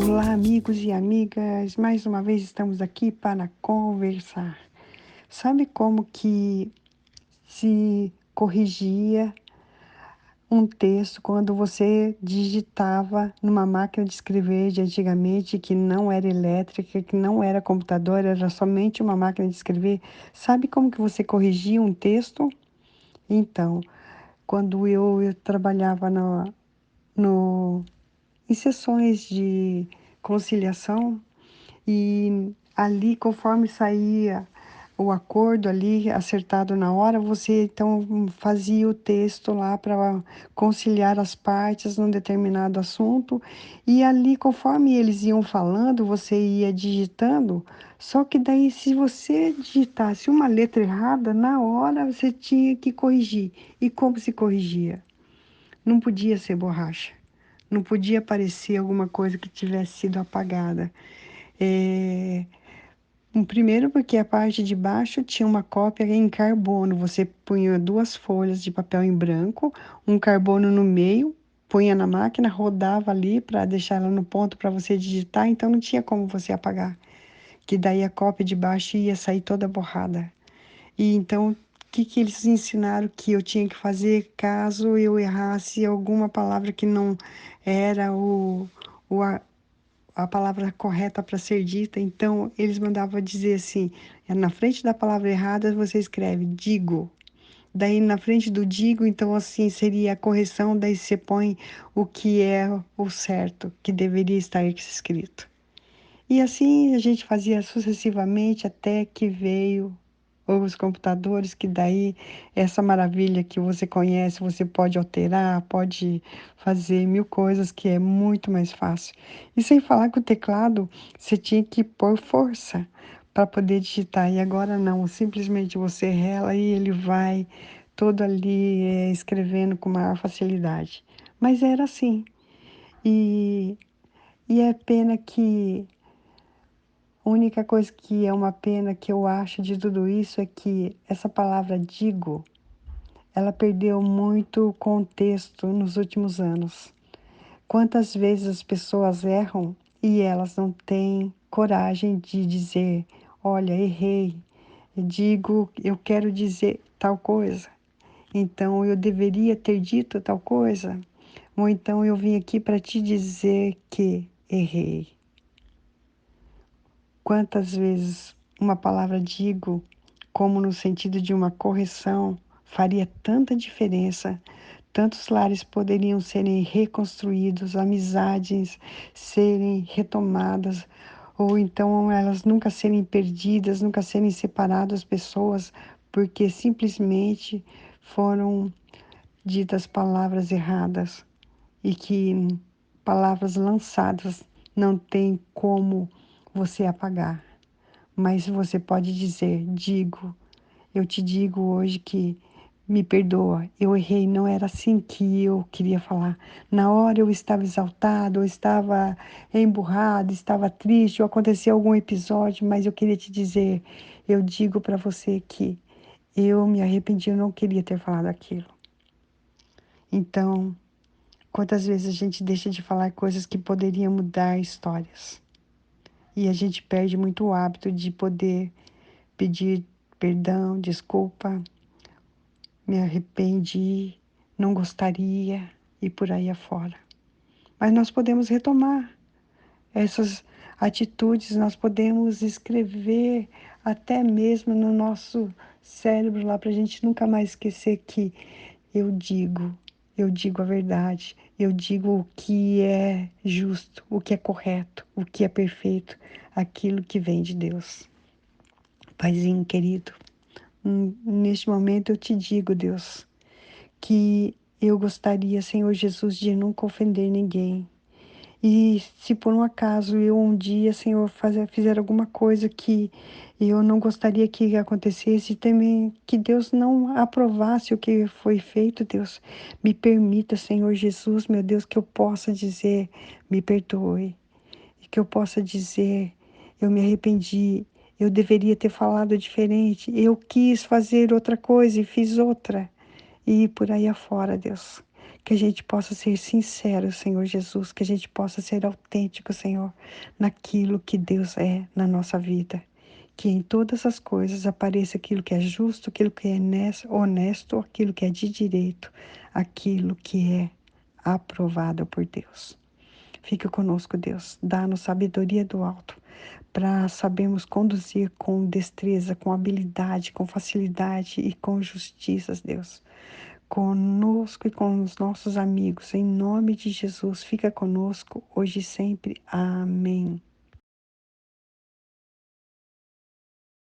Olá, amigos e amigas. Mais uma vez estamos aqui para conversar. Sabe como que se corrigia um texto quando você digitava numa máquina de escrever de antigamente, que não era elétrica, que não era computador, era somente uma máquina de escrever? Sabe como que você corrigia um texto? Então, quando eu trabalhava no, em sessões de conciliação, e ali, conforme saía o acordo ali acertado na hora, você então fazia o texto lá para conciliar as partes num determinado assunto. E ali, conforme eles iam falando, você ia digitando. Só que daí, se você digitasse uma letra errada, na hora você tinha que corrigir. E como se corrigia? Não podia ser borracha. Não podia aparecer alguma coisa que tivesse sido apagada. É, primeiro porque a parte de baixo tinha uma cópia em carbono. Você punha duas folhas de papel em branco, um carbono no meio, punha na máquina, rodava ali para deixar ela no ponto para você digitar, então não tinha como você apagar. Que daí a cópia de baixo ia sair toda borrada. E então, o que que eles ensinaram que eu tinha que fazer caso eu errasse alguma palavra que não era o, a palavra correta para ser dita? Então, eles mandavam dizer assim: na frente da palavra errada você escreve digo. Daí, na frente do digo, então, assim, seria a correção, daí você põe o que é o certo, que deveria estar escrito. E assim a gente fazia sucessivamente até que veio os computadores, que daí essa maravilha que você conhece, você pode alterar, pode fazer mil coisas, que é muito mais fácil. E sem falar que o teclado você tinha que pôr força para poder digitar, e agora não, simplesmente você rela e ele vai todo ali escrevendo com maior facilidade. Mas era assim. E, e é pena que a única coisa que é uma pena que eu acho de tudo isso é que essa palavra digo, ela perdeu muito contexto nos últimos anos. Quantas vezes as pessoas erram e elas não têm coragem de dizer: olha, errei, digo, eu quero dizer tal coisa, então eu deveria ter dito tal coisa, ou então eu vim aqui para te dizer que errei. Quantas vezes uma palavra digo, como no sentido de uma correção, faria tanta diferença? Tantos lares poderiam serem reconstruídos, amizades serem retomadas, ou então elas nunca serem perdidas, nunca serem separadas pessoas, porque simplesmente foram ditas palavras erradas, e que palavras lançadas não tem como você apagar. Mas você pode dizer: digo, eu te digo hoje que me perdoa, eu errei, não era assim que eu queria falar. Na hora eu estava exaltado, eu estava emburrado, estava triste, ou aconteceu algum episódio, mas eu queria te dizer, eu digo para você que eu me arrependi, eu não queria ter falado aquilo. Então, quantas vezes a gente deixa de falar coisas que poderiam mudar histórias? E a gente perde muito o hábito de poder pedir perdão, desculpa, me arrependi, não gostaria e por aí afora. Mas nós podemos retomar essas atitudes, nós podemos escrever até mesmo no nosso cérebro lá para a gente nunca mais esquecer que eu digo, eu digo a verdade, eu digo o que é justo, o que é correto, o que é perfeito, aquilo que vem de Deus. Paizinho querido, neste momento eu te digo, Deus, que eu gostaria, Senhor Jesus, de nunca ofender ninguém. E se por um acaso eu um dia, Senhor, fizer alguma coisa que eu não gostaria que acontecesse, também que Deus não aprovasse o que foi feito, Deus, me permita, Senhor Jesus, meu Deus, que eu possa dizer: me perdoe. E que eu possa dizer: eu me arrependi, eu deveria ter falado diferente, eu quis fazer outra coisa e fiz outra. E por aí afora, Deus. Que a gente possa ser sincero, Senhor Jesus, que a gente possa ser autêntico, Senhor, naquilo que Deus é na nossa vida. Que em todas as coisas apareça aquilo que é justo, aquilo que é honesto, aquilo que é de direito, aquilo que é aprovado por Deus. Fica conosco, Deus. Dá-nos sabedoria do alto para sabermos conduzir com destreza, com habilidade, com facilidade e com justiça, Deus. Conosco e com os nossos amigos, em nome de Jesus, fica conosco hoje e sempre. Amém.